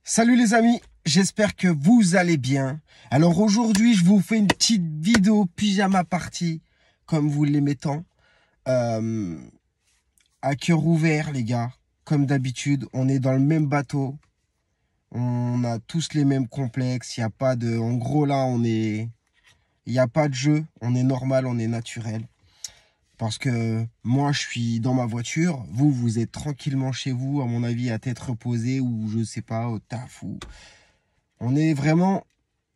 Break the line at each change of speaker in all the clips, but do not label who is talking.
Salut les amis, j'espère que vous allez bien. Alors aujourd'hui, je vous fais une petite vidéo pyjama party, comme vous l'aimez tant. À cœur ouvert les gars, comme d'habitude, on est dans le même bateau. On a tous les mêmes complexes, il n'y a pas de... En gros là, il n'y a pas de jeu, on est normal, on est naturel. Parce que moi, je suis dans ma voiture, vous êtes tranquillement chez vous, à mon avis, à tête reposée, ou je sais pas, au taf, ou... On est vraiment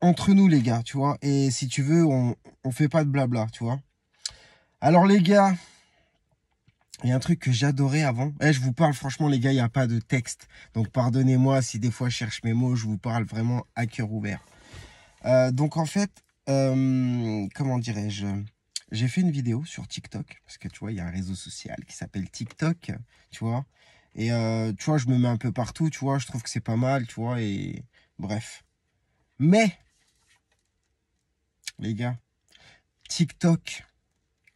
entre nous, les gars, tu vois. Et si tu veux, on fait pas de blabla, tu vois. Alors, les gars, il y a un truc que j'adorais avant. Je vous parle, franchement, les gars, il n'y a pas de texte. Donc, pardonnez-moi si des fois je cherche mes mots, je vous parle vraiment à cœur ouvert. Donc, en fait, comment dirais-je? J'ai fait une vidéo sur TikTok, parce que tu vois, il y a un réseau social qui s'appelle TikTok, tu vois. Et tu vois, je me mets un peu partout, tu vois, je trouve que c'est pas mal, tu vois, et bref. Mais, les gars, TikTok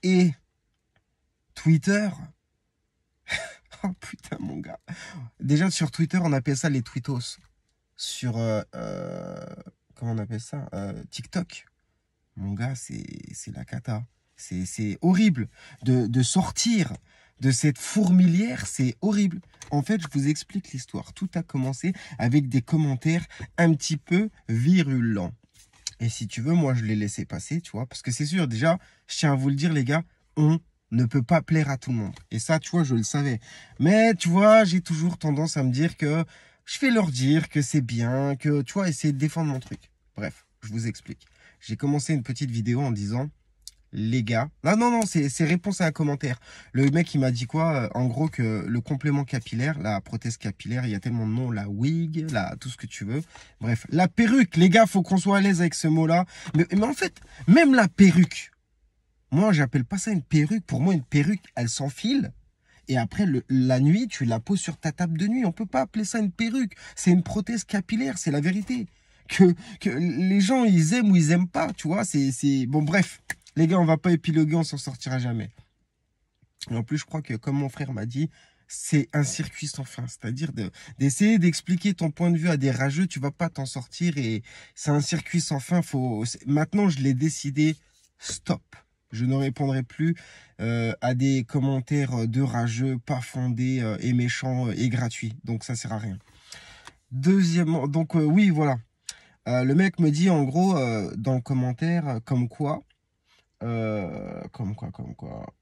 et Twitter, oh putain mon gars. Déjà sur Twitter, on appelle ça les tweetos. Sur, comment on appelle ça? TikTok. Mon gars, c'est la cata. C'est horrible de sortir de cette fourmilière, c'est horrible. En fait, je vous explique l'histoire. Tout a commencé avec des commentaires un petit peu virulents. Et si tu veux, moi, je l'ai laissé passer, tu vois. Parce que c'est sûr, déjà, je tiens à vous le dire, les gars, on ne peut pas plaire à tout le monde. Et ça, tu vois, je le savais. Mais, tu vois, j'ai toujours tendance à me dire que je vais leur dire que c'est bien, que, tu vois, essayer de défendre mon truc. Bref, je vous explique. J'ai commencé une petite vidéo en disant, les gars... Non, c'est réponse à un commentaire. Le mec, il m'a dit quoi? En gros, que le complément capillaire, la prothèse capillaire, il y a tellement de noms, la wig, tout ce que tu veux. Bref, la perruque, les gars, faut qu'on soit à l'aise avec ce mot-là. Mais en fait, même la perruque, moi, j'appelle pas ça une perruque. Pour moi, une perruque, elle s'enfile. Et après, la nuit, tu la poses sur ta table de nuit. On peut pas appeler ça une perruque. C'est une prothèse capillaire, c'est la vérité. Que les gens, ils aiment ou ils aiment pas, tu vois. Bon, bref. Les gars, on va pas épiloguer, on s'en sortira jamais. Et en plus, je crois que, comme mon frère m'a dit, c'est un circuit sans fin. C'est-à-dire d'essayer d'expliquer ton point de vue à des rageux, tu vas pas t'en sortir. Et c'est un circuit sans fin. Maintenant, je l'ai décidé, stop. Je ne répondrai plus à des commentaires de rageux, pas fondés et méchants et gratuits. Donc, ça sert à rien. Deuxièmement, donc oui, voilà. Le mec me dit, en gros, dans le commentaire, comme quoi... Comme quoi.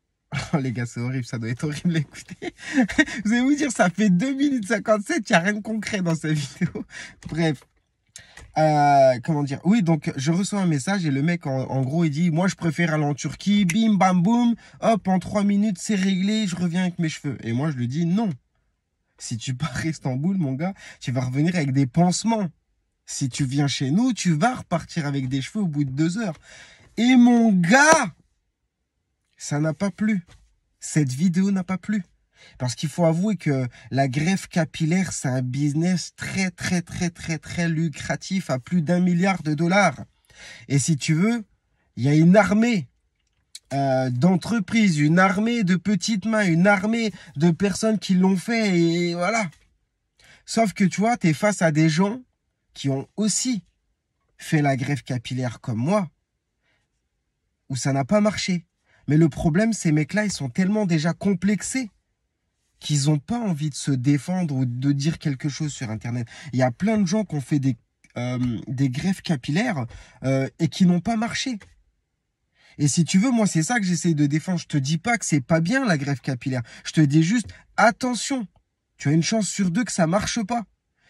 Les gars, c'est horrible, ça doit être horrible à écouter. Vous allez vous dire, ça fait 2 minutes 57, il n'y a rien de concret dans cette vidéo. Bref. Comment dire? Oui, donc je reçois un message et le mec, en gros, il dit, moi, je préfère aller en Turquie, bim, bam, boum, hop, en 3 minutes, c'est réglé, je reviens avec mes cheveux. Et moi, je lui dis, non. Si tu pars à Istanbul, mon gars, tu vas revenir avec des pansements. Si tu viens chez nous, tu vas repartir avec des cheveux au bout de 2 heures. Et mon gars, ça n'a pas plu. Cette vidéo n'a pas plu. Parce qu'il faut avouer que la greffe capillaire, c'est un business très lucratif à plus d'1 milliard de dollars. Et si tu veux, il y a une armée d'entreprises, une armée de petites mains, une armée de personnes qui l'ont fait et voilà. Sauf que tu vois, tu es face à des gens qui ont aussi fait la greffe capillaire comme moi, où ça n'a pas marché. Mais le problème, ces mecs-là, ils sont tellement déjà complexés qu'ils n'ont pas envie de se défendre ou de dire quelque chose sur Internet. Il y a plein de gens qui ont fait des greffes capillaires et qui n'ont pas marché. Et si tu veux, moi, c'est ça que j'essaie de défendre. Je te dis pas que c'est pas bien, la greffe capillaire. Je te dis juste, attention, tu as une chance sur 2 que ça marche pas.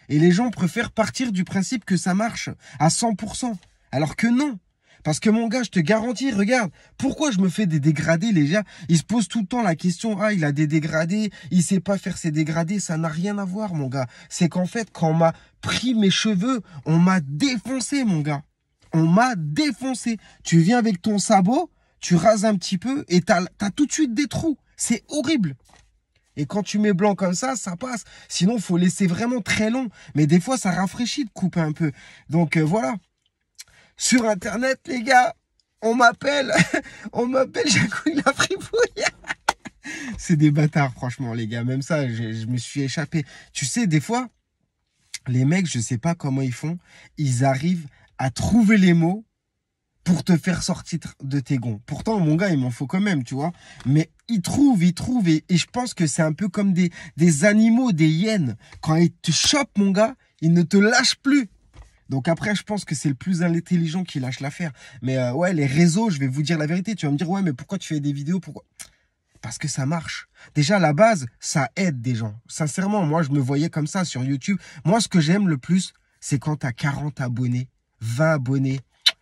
Et les gens préfèrent partir du principe que ça marche à 100%. Alors que non. Parce que mon gars, je te garantis, regarde, pourquoi je me fais des dégradés, les gars? Ils se posent tout le temps la question, ah, il a des dégradés, il sait pas faire ses dégradés, ça n'a rien à voir, mon gars. C'est qu'en fait, quand on m'a pris mes cheveux, on m'a défoncé, mon gars. On m'a défoncé. Tu viens avec ton sabot, tu rases un petit peu et t'as tout de suite des trous. C'est horrible. Et quand tu mets blanc comme ça passe. Sinon, il faut laisser vraiment très long. Mais des fois, ça rafraîchit de couper un peu. Donc, voilà. Sur Internet, les gars, on m'appelle Jacouille la fripouille. C'est des bâtards, franchement, les gars. Même ça, je me suis échappé. Tu sais, des fois, Les mecs, je sais pas comment ils font. Ils arrivent à trouver les mots pour te faire sortir de tes gonds. Pourtant, mon gars, il m'en faut quand même, tu vois. Mais ils trouvent. Et je pense que c'est un peu comme des animaux, des hyènes. Quand ils te chopent, mon gars, ils ne te lâchent plus. Donc après, je pense que c'est le plus intelligent qui lâche l'affaire. Mais ouais, les réseaux, je vais vous dire la vérité. Tu vas me dire, ouais, mais pourquoi tu fais des vidéos? Pourquoi? Parce que ça marche. Déjà, à la base, ça aide des gens. Sincèrement, moi, je me voyais comme ça sur YouTube. Moi, ce que j'aime le plus, c'est quand tu as 40 abonnés, 20 abonnés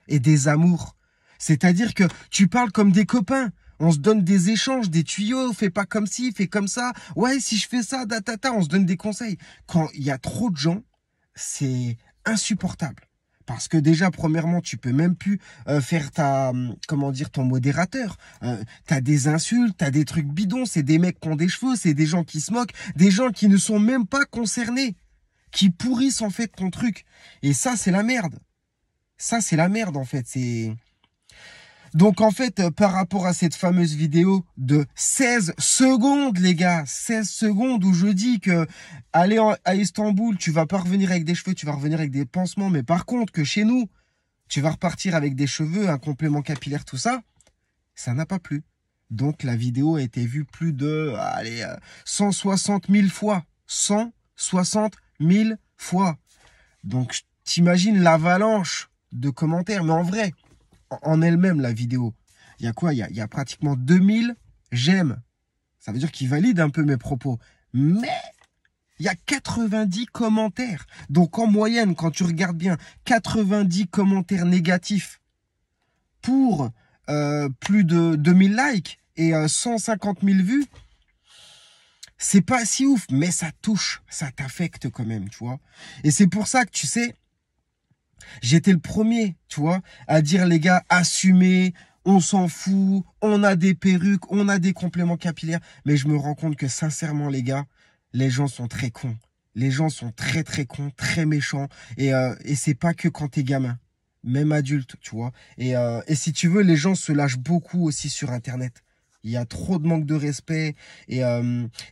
et des amours. C'est-à-dire que tu parles comme des copains. On se donne des échanges, des tuyaux. Fais pas comme ci, fais comme ça. Ouais, si je fais ça, on se donne des conseils. Quand il y a trop de gens, c'est insupportable. Parce que déjà, premièrement, tu peux même plus faire comment dire, ton modérateur. T'as des insultes, t'as des trucs bidons, c'est des mecs qui ont des cheveux, c'est des gens qui se moquent, des gens qui ne sont même pas concernés, qui pourrissent en fait ton truc. Et ça, c'est la merde. Ça, c'est la merde en fait. Donc en fait, par rapport à cette fameuse vidéo de 16 secondes, les gars, 16 secondes où je dis que aller à Istanbul, tu vas pas revenir avec des cheveux, tu vas revenir avec des pansements, mais par contre que chez nous, tu vas repartir avec des cheveux, un complément capillaire, tout ça, ça n'a pas plu. Donc la vidéo a été vue plus de 160 000 fois. 160 000 fois. Donc t'imagines l'avalanche de commentaires, mais en vrai, en elle-même, la vidéo, il y a quoi? Il y a pratiquement 2000 j'aime. Ça veut dire qu'ils valident un peu mes propos. Mais il y a 90 commentaires. Donc en moyenne, quand tu regardes bien, 90 commentaires négatifs pour plus de 2000 likes et 150 000 vues, c'est pas si ouf, mais ça touche, ça t'affecte quand même, tu vois. Et c'est pour ça que, tu sais, j'étais le premier, tu vois, à dire les gars, assumez, on s'en fout, on a des perruques, on a des compléments capillaires. Mais je me rends compte que sincèrement, les gars, les gens sont très cons. Les gens sont très très cons, très méchants. Et c'est pas que quand t'es gamin, même adulte, tu vois. Et si tu veux, les gens se lâchent beaucoup aussi sur Internet. Il y a trop de manque de respect. Et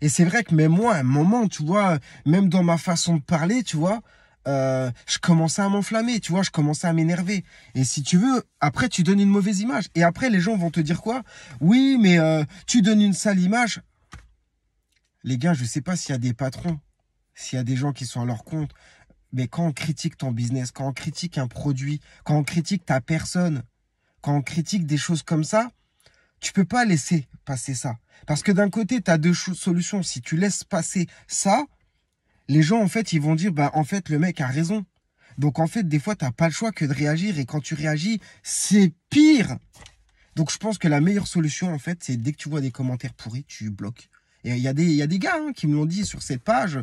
c'est vrai que même moi, à un moment, tu vois, même dans ma façon de parler, tu vois, je commençais à m'enflammer, tu vois, je commençais à m'énerver. Et si tu veux, après, tu donnes une mauvaise image. Et après, les gens vont te dire quoi? Oui, mais tu donnes une sale image. Les gars, je sais pas s'il y a des patrons, s'il y a des gens qui sont à leur compte, mais quand on critique ton business, quand on critique un produit, quand on critique ta personne, quand on critique des choses comme ça, tu peux pas laisser passer ça. Parce que d'un côté, tu as deux solutions. Si tu laisses passer ça, les gens, en fait, ils vont dire, bah, en fait, le mec a raison. Donc, en fait, des fois, tu n'as pas le choix que de réagir. Et quand tu réagis, c'est pire. Donc, je pense que la meilleure solution, en fait, c'est dès que tu vois des commentaires pourris, tu bloques. Et il y a des gars qui me l'ont dit sur cette page,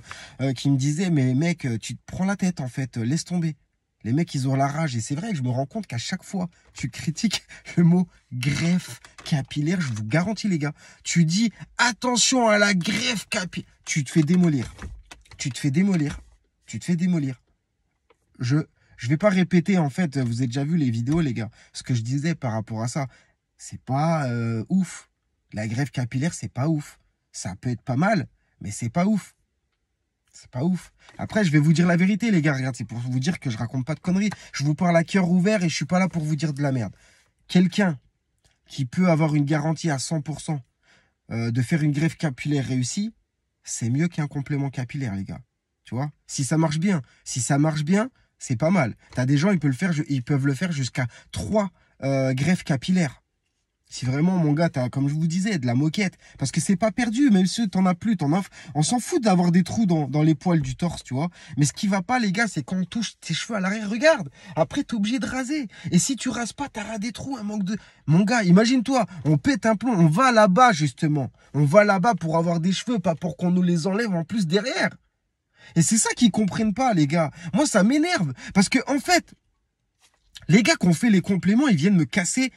qui me disaient, mais mec, tu te prends la tête, en fait, laisse tomber. Les mecs, ils ont la rage. Et c'est vrai que je me rends compte qu'à chaque fois, tu critiques le mot greffe capillaire. Je vous garantis, les gars. Tu dis, attention à la greffe capillaire. Tu te fais démolir. Tu te fais démolir. Tu te fais démolir. Je vais pas répéter, en fait, vous avez déjà vu les vidéos, les gars. Ce que je disais par rapport à ça, c'est pas ouf. La greffe capillaire, c'est pas ouf. Ça peut être pas mal, mais c'est pas ouf. C'est pas ouf. Après, je vais vous dire la vérité, les gars. Regarde, c'est pour vous dire que je raconte pas de conneries. Je vous parle à cœur ouvert et je suis pas là pour vous dire de la merde. Quelqu'un qui peut avoir une garantie à 100% de faire une greffe capillaire réussie, c'est mieux qu'un complément capillaire, les gars. Tu vois? Si ça marche bien. Si ça marche bien, c'est pas mal. T'as des gens, ils peuvent le faire jusqu'à 3 greffes capillaires. Si vraiment, mon gars, t'as, comme je vous disais, de la moquette. Parce que c'est pas perdu, même si t'en as plus, t'en as. On s'en fout d'avoir des trous dans les poils du torse, tu vois. Mais ce qui va pas, les gars, c'est quand on touche tes cheveux à l'arrière, regarde. Après, t'es obligé de raser. Et si tu rases pas, t'auras des trous, un manque de. Mon gars, imagine-toi, on pète un plomb, on va là-bas, justement. On va là-bas pour avoir des cheveux, pas pour qu'on nous les enlève en plus derrière. Et c'est ça qu'ils comprennent pas, les gars. Moi, ça m'énerve. Parce que, en fait, les gars qui ont fait les compléments, ils viennent me casser.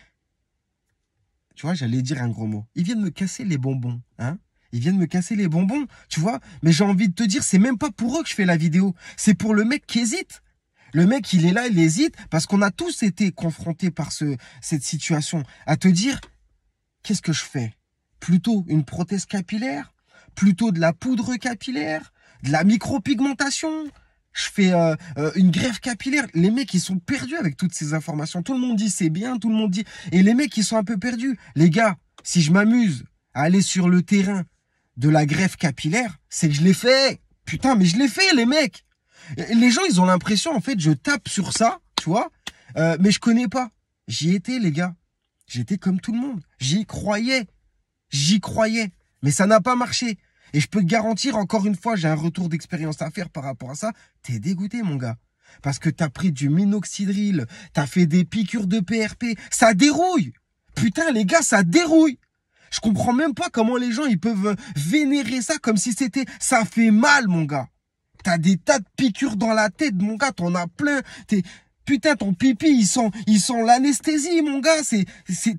Tu vois, j'allais dire un gros mot. Ils viennent me casser les bonbons, hein. Ils viennent me casser les bonbons, tu vois. Mais j'ai envie de te dire, c'est même pas pour eux que je fais la vidéo. C'est pour le mec qui hésite. Le mec, il est là, il hésite, parce qu'on a tous été confrontés par cette situation. À te dire, qu'est-ce que je fais? Plutôt une prothèse capillaire? Plutôt de la poudre capillaire? De la micropigmentation? je fais une greffe capillaire. Les mecs, ils sont perdus avec toutes ces informations. Tout le monde dit c'est bien, tout le monde dit... Et les mecs, ils sont un peu perdus. Les gars, si je m'amuse à aller sur le terrain de la greffe capillaire, c'est que je l'ai fait. Putain, mais je l'ai fait, les mecs. Les gens, ils ont l'impression, en fait, je tape sur ça, tu vois, mais je connais pas. J'y étais, les gars. J'étais comme tout le monde. J'y croyais. J'y croyais. Mais ça n'a pas marché. Et je peux te garantir, encore une fois, j'ai un retour d'expérience à faire par rapport à ça. T'es dégoûté, mon gars. Parce que t'as pris du minoxidil, t'as fait des piqûres de PRP. Ça dérouille. Putain, les gars, ça dérouille. Je comprends même pas comment les gens, ils peuvent vénérer ça comme si c'était... Ça fait mal, mon gars. T'as des tas de piqûres dans la tête, mon gars. T'en as plein. Putain, ton pipi, il sent l'anesthésie, mon gars.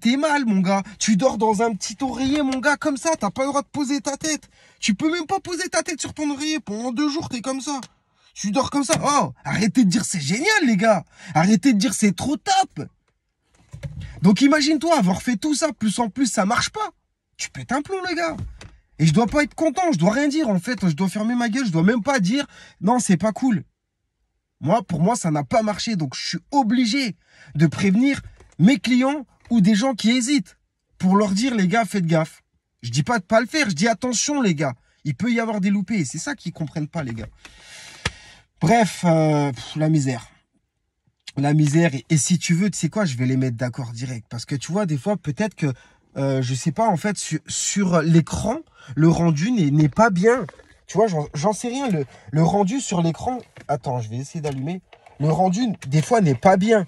T'es mal, mon gars. Tu dors dans un petit oreiller, mon gars, comme ça. T'as pas le droit de poser ta tête. Tu peux même pas poser ta tête sur ton oreiller. Pendant 2 jours, t'es comme ça. Tu dors comme ça. Oh, arrêtez de dire c'est génial, les gars. Arrêtez de dire c'est trop top. Donc, imagine-toi avoir fait tout ça. Plus en plus, ça marche pas. Tu pètes un plomb, les gars. Et je dois pas être content. Je dois rien dire, en fait. Je dois fermer ma gueule. Je dois même pas dire non, c'est pas cool. Pour moi, ça n'a pas marché. Donc, je suis obligé de prévenir mes clients ou des gens qui hésitent pour leur dire, les gars, faites gaffe. Je dis pas de pas le faire. Je dis attention, les gars. Il peut y avoir des loupés. Et c'est ça qu'ils comprennent pas, les gars. Bref, la misère. La misère. Et si tu veux, tu sais quoi, je vais les mettre d'accord direct. Parce que tu vois, des fois, peut-être que, je sais pas, en fait, sur l'écran, le rendu n'est pas bien. Tu vois, j'en sais rien. Le rendu sur l'écran... Attends, je vais essayer d'allumer. Le rendu, des fois, n'est pas bien.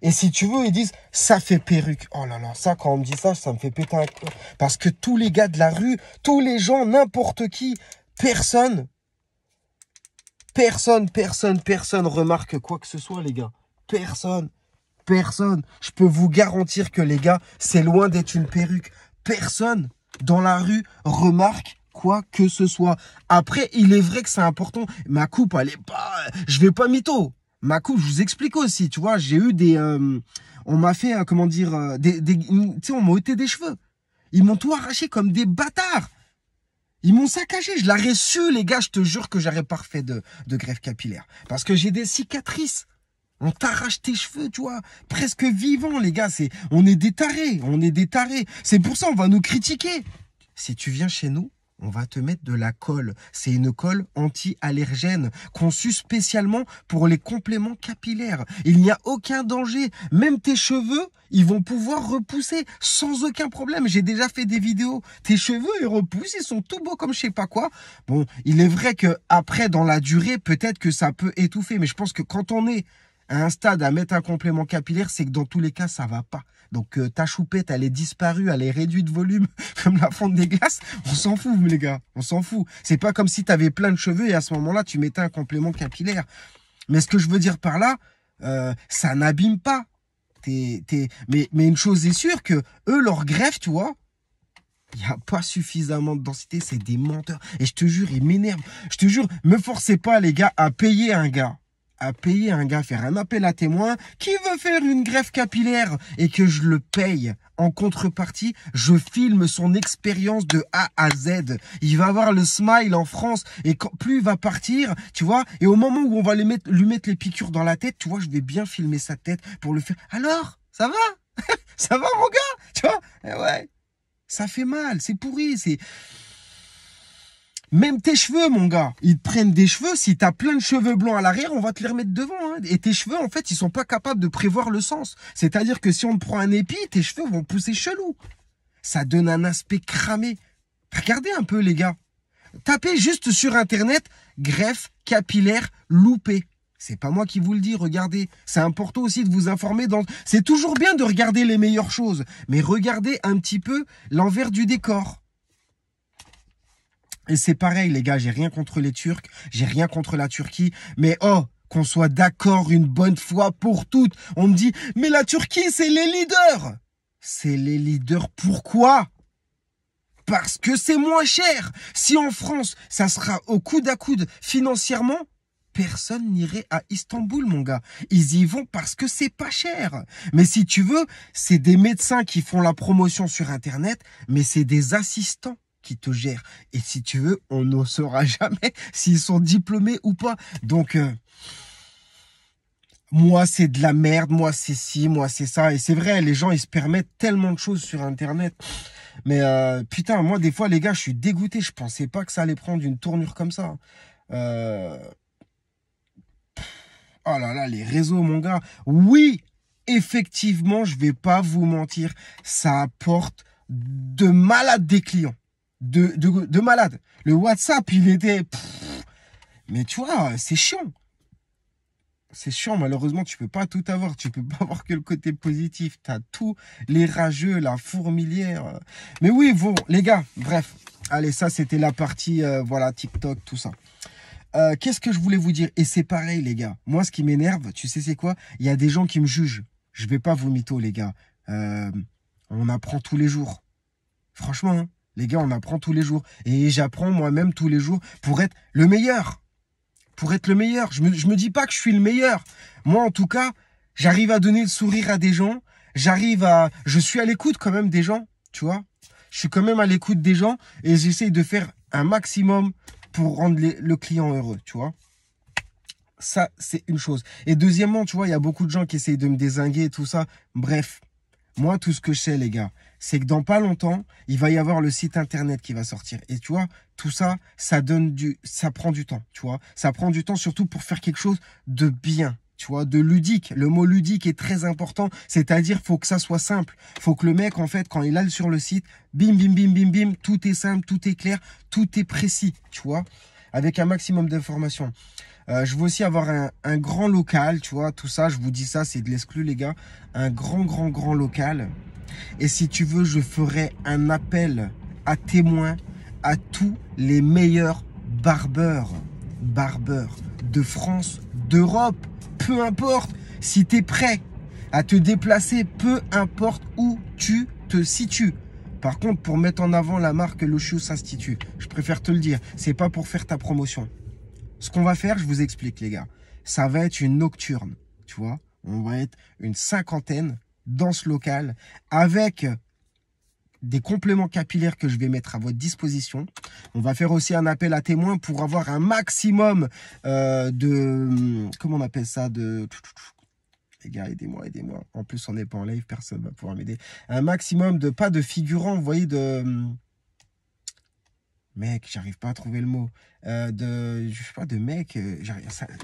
Et si tu veux, ils disent, ça fait perruque. Oh là là, ça, quand on me dit ça, ça me fait péter un câble. Parce que tous les gars de la rue, tous les gens, n'importe qui, personne remarque quoi que ce soit, les gars. Personne. Je peux vous garantir que, les gars, c'est loin d'être une perruque. Personne dans la rue remarque quoi que ce soit. Après, il est vrai que c'est important. Ma coupe, elle est pas... Je vais pas mytho. Ma coupe, je vous explique aussi, tu vois, j'ai eu des... on m'a fait, comment dire, tu sais, on m'a ôté des cheveux. Ils m'ont tout arraché comme des bâtards. Ils m'ont saccagé. Je l'aurais su, les gars, je te jure que j'aurais pas refait de greffe capillaire. Parce que j'ai des cicatrices. On t'arrache tes cheveux, tu vois, presque vivants, les gars. On est des tarés, C'est pour ça on va nous critiquer. Si tu viens chez nous, on va te mettre de la colle. C'est une colle anti-allergène conçue spécialement pour les compléments capillaires. Il n'y a aucun danger. Même tes cheveux, ils vont pouvoir repousser sans aucun problème. J'ai déjà fait des vidéos. Tes cheveux, ils repoussent, ils sont tout beaux comme je sais pas quoi. Bon, il est vrai que après, dans la durée, peut-être que ça peut étouffer. Mais je pense que quand on est à un stade à mettre un complément capillaire, c'est que dans tous les cas, ça va pas. Donc ta choupette, elle est disparue, elle est réduite de volume comme la fonte des glaces. On s'en fout, les gars, on s'en fout. C'est pas comme si tu avais plein de cheveux et à ce moment-là, tu mettais un complément capillaire. Mais ce que je veux dire par là, ça n'abîme pas. Mais une chose est sûre que eux, leur greffe, tu vois, il n'y a pas suffisamment de densité, c'est des menteurs. Et je te jure, ils m'énervent. Je te jure, me forcez pas, les gars, à payer un gars, faire un appel à témoin qui veut faire une greffe capillaire et que je le paye. En contrepartie, je filme son expérience de A à Z. Il va avoir le smile en France et plus il va partir, tu vois, et au moment où on va lui mettre les piqûres dans la tête, tu vois, je vais bien filmer sa tête pour le faire. Alors, ça va? Ça va, mon gars? Tu vois? Ouais. Ça fait mal, c'est pourri, c'est... Même tes cheveux, mon gars, ils te prennent des cheveux. Si t'as plein de cheveux blancs à l'arrière, on va te les remettre devant. Hein. Et tes cheveux, en fait, ils sont pas capables de prévoir le sens. C'est-à-dire que si on te prend un épi, tes cheveux vont pousser chelou. Ça donne un aspect cramé. Regardez un peu, les gars. Tapez juste sur Internet, greffe capillaire loupée. C'est pas moi qui vous le dis, regardez. C'est important aussi de vous informer. C'est toujours bien de regarder les meilleures choses. Mais regardez un petit peu l'envers du décor. Et c'est pareil, les gars, j'ai rien contre les Turcs, j'ai rien contre la Turquie, mais oh, qu'on soit d'accord une bonne fois pour toutes. On me dit, mais la Turquie, c'est les leaders. C'est les leaders, pourquoi? Parce que c'est moins cher. Si en France, ça sera au coude à coude financièrement, personne n'irait à Istanbul, mon gars. Ils y vont parce que c'est pas cher. Mais si tu veux, c'est des médecins qui font la promotion sur Internet, mais c'est des assistants qui te gèrent. Et si tu veux, on ne saura jamais s'ils sont diplômés ou pas. Donc, moi, c'est de la merde. Moi, c'est ci, moi, c'est ça. Et c'est vrai, les gens, ils se permettent tellement de choses sur Internet. Mais putain, moi, des fois, les gars, je suis dégoûté. Je pensais pas que ça allait prendre une tournure comme ça. Oh là là, les réseaux, mon gars. Oui, effectivement, je vais pas vous mentir. Ça apporte de malade des clients. De malade. Le WhatsApp, il était... Mais tu vois, c'est chiant. C'est chiant, malheureusement, tu peux pas tout avoir. Tu peux pas avoir que le côté positif. Tu as tous les rageux, la fourmilière. Mais oui, bon, les gars, bref. Allez, ça, c'était la partie, voilà, TikTok, tout ça. Qu'est-ce que je voulais vous dire? Et c'est pareil, les gars. Moi, ce qui m'énerve, tu sais, c'est quoi? Il y a des gens qui me jugent. Je vais pas vous mytho, les gars. On apprend tous les jours. Franchement, hein, les gars, on apprend tous les jours. Et j'apprends moi-même tous les jours pour être le meilleur. Pour être le meilleur. Je me dis pas que je suis le meilleur. Moi, en tout cas, j'arrive à donner le sourire à des gens. Je suis à l'écoute quand même des gens, tu vois. Je suis quand même à l'écoute des gens et j'essaye de faire un maximum pour rendre le client heureux, tu vois. Ça, c'est une chose. Et deuxièmement, tu vois, il y a beaucoup de gens qui essayent de me dézinguer et tout ça. Bref, moi, tout ce que je sais, les gars, c'est que dans pas longtemps, il va y avoir le site internet qui va sortir. Et tu vois, tout ça, ça prend du temps, tu vois. Ça prend du temps surtout pour faire quelque chose de bien, tu vois, de ludique. Le mot ludique est très important, c'est-à-dire faut que ça soit simple. Faut que le mec, en fait, quand il aille sur le site, bim, bim, bim, bim, bim, tout est simple, tout est clair, tout est précis, tu vois, avec un maximum d'informations. Je veux aussi avoir un grand local, tu vois, tout ça, je vous dis ça, c'est de l'exclu, les gars. Un grand local. Et si tu veux, je ferai un appel à témoins à tous les meilleurs barbeurs de France, d'Europe, peu importe. Si tu es prêt à te déplacer, peu importe où tu te situes. Par contre, pour mettre en avant la marque Luscious Institute, je préfère te le dire, c'est pas pour faire ta promotion. Ce qu'on va faire, je vous explique, les gars. Ça va être une nocturne, tu vois. On va être une 50aine dans ce local avec des compléments capillaires que je vais mettre à votre disposition. On va faire aussi un appel à témoins pour avoir un maximum de... Comment on appelle ça? Les gars, aidez-moi. En plus, on n'est pas en live, personne ne va pouvoir m'aider. Un maximum de... Pas de figurants, vous voyez, de... Mec, j'arrive pas à trouver le mot. Je sais pas, de mec,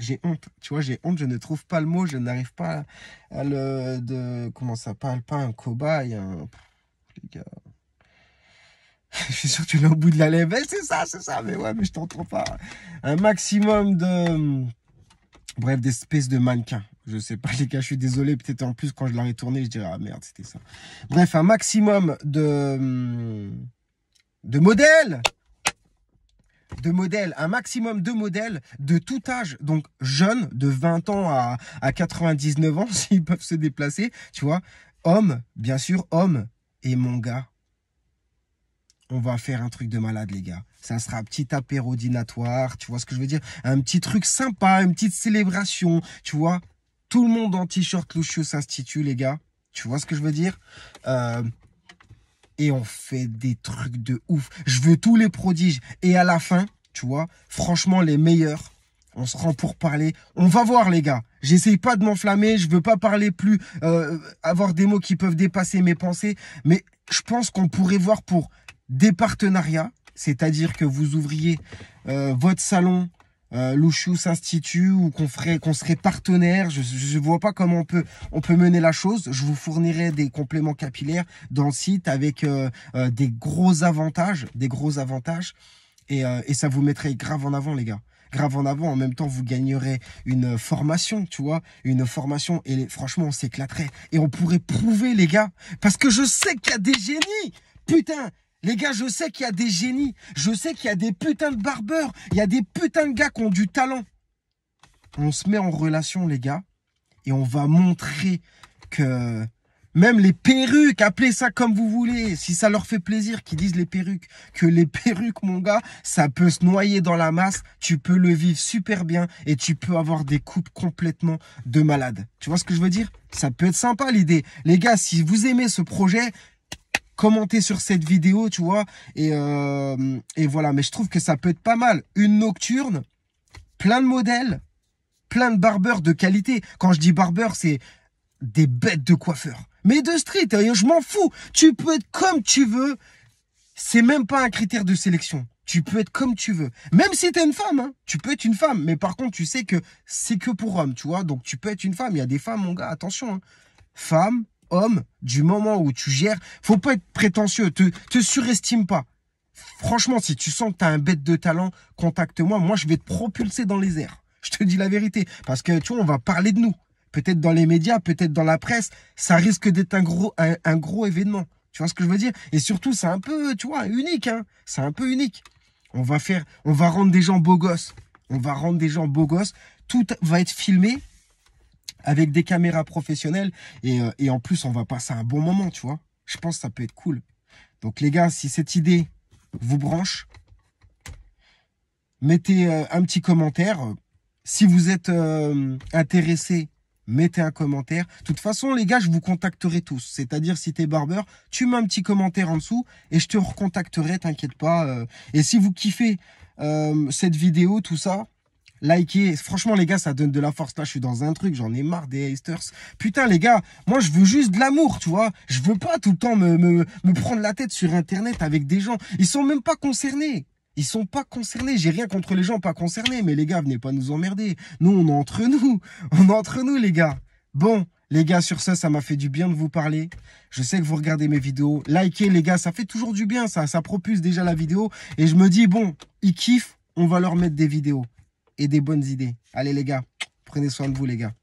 j'ai honte. Tu vois, j'ai honte, je ne trouve pas le mot, je n'arrive pas à comment ça parle, pas un cobaye, les gars. Je suis sûr que tu l'as au bout de la lèvre. C'est ça, mais ouais, mais je t'entends pas. Un maximum de... Bref, des espèces de mannequins. Je sais pas, les gars, je suis désolé. Peut-être en plus, quand je l'aurais tourné, je dirais, ah merde, c'était ça. Bref, un maximum de modèles. Un maximum de modèles de tout âge, donc jeunes, de 20 ans à 99 ans, s'ils peuvent se déplacer, tu vois. Hommes, bien sûr, hommes. Et mon gars, on va faire un truc de malade, les gars. Ça sera un petit apéro dînatoire, tu vois ce que je veux dire? Un petit truc sympa, une petite célébration, tu vois. Tout le monde en t-shirt Luscious Institute, les gars. Tu vois ce que je veux dire? Et on fait des trucs de ouf. Je veux tous les prodiges. Et à la fin, tu vois, franchement, les meilleurs, on se rend pour parler. On va voir, les gars. J'essaye pas de m'enflammer. Je veux pas parler plus, avoir des mots qui peuvent dépasser mes pensées. Mais je pense qu'on pourrait voir pour des partenariats. C'est-à-dire que vous ouvriez votre salon Luscious Institute ou qu'on serait partenaire. Je vois pas comment on peut mener la chose. Je vous fournirai des compléments capillaires dans le site avec des gros avantages, et ça vous mettrait grave en avant, les gars. Grave en avant. En même temps, vous gagnerez une formation, tu vois, une formation, et franchement, on s'éclaterait. Et on pourrait prouver, les gars, parce que je sais qu'il y a des génies. Putain, les gars, je sais qu'il y a des génies. Je sais qu'il y a des putains de barbeurs. Il y a des putains de gars qui ont du talent. On se met en relation, les gars. Et on va montrer que même les perruques, appelez ça comme vous voulez. Si ça leur fait plaisir qu'ils disent les perruques. Que les perruques, mon gars, ça peut se noyer dans la masse. Tu peux le vivre super bien. Et tu peux avoir des coupes complètement de malade. Tu vois ce que je veux dire? Ça peut être sympa, l'idée. Les gars, si vous aimez ce projet... commenter sur cette vidéo, tu vois. Et voilà, mais je trouve que ça peut être pas mal. Une nocturne, plein de modèles, plein de barbeurs de qualité. Quand je dis barbeur, c'est des bêtes de coiffeurs. Mais de street, je m'en fous. Tu peux être comme tu veux. C'est même pas un critère de sélection. Tu peux être comme tu veux. Même si t'es une femme, hein, tu peux être une femme. Mais par contre, tu sais que c'est que pour hommes, tu vois. Donc, tu peux être une femme. Il y a des femmes, mon gars, attention. Hein. Femme, homme, du moment où tu gères, faut pas être prétentieux. Te surestime pas. Franchement, si tu sens que tu as un bête de talent, contacte-moi. Moi, je vais te propulser dans les airs. Je te dis la vérité. Parce que, tu vois, on va parler de nous. Peut-être dans les médias, peut-être dans la presse. Ça risque d'être un gros événement. Tu vois ce que je veux dire? Et surtout, c'est un peu, tu vois, unique. Hein. C'est un peu unique. On va rendre des gens beaux gosses. On va rendre des gens beaux gosses. Tout va être filmé avec des caméras professionnelles. Et en plus, on va passer un bon moment, tu vois. Je pense que ça peut être cool. Donc, les gars, si cette idée vous branche, mettez un petit commentaire. Si vous êtes intéressé, mettez un commentaire. De toute façon, les gars, je vous contacterai tous. C'est-à-dire, si t'es barbeur, tu mets un petit commentaire en dessous et je te recontacterai, t'inquiète pas. Et si vous kiffez cette vidéo, tout ça, likez. Franchement, les gars, ça donne de la force. Là, je suis dans un truc, j'en ai marre des haters. Putain, les gars, moi, je veux juste de l'amour, tu vois. Je veux pas tout le temps me prendre la tête sur Internet avec des gens. Ils sont même pas concernés. Ils sont pas concernés. J'ai rien contre les gens pas concernés. Mais les gars, venez pas nous emmerder. Nous, on est entre nous. On est entre nous, les gars. Bon, les gars, sur ça m'a fait du bien de vous parler. Je sais que vous regardez mes vidéos. Likez, les gars, ça fait toujours du bien, ça. Ça propulse déjà la vidéo. Et je me dis, bon, ils kiffent. On va leur mettre des vidéos et des bonnes idées. Allez, les gars, prenez soin de vous, les gars.